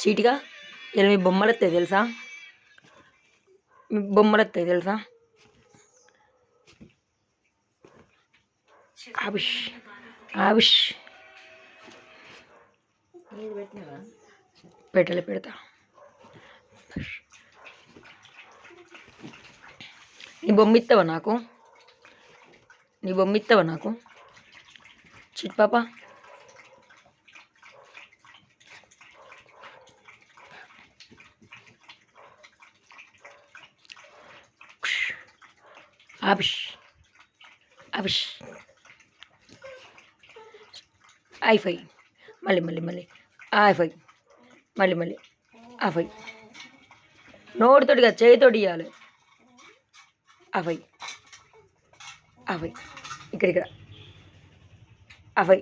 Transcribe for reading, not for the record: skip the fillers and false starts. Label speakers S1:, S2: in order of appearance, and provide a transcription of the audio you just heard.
S1: సీటుగా ఇలా మీ బొమ్మలు వస్తాయి తెలుసా? మీ బొమ్మలు వస్తాయి తెలుసా? ఆవిష్ ఆవిష్ పెట్టలే పెడతా. నీ బొమ్మ ఇస్తావా నాకు? నీ బొమ్మ ఇస్తావా నాకు చిట్ పాప? ఆపిష్ ఆపిష్ ఐఫై మళ్ళీ మళ్ళీ మళ్ళీ ఐఫై మళ్ళీ మళ్ళీ ఆఫై నోటితోటిగా చేయితోటి ఇవ్వాలి. ఆఫై ఆఫై ఇక్కడ ఆఫై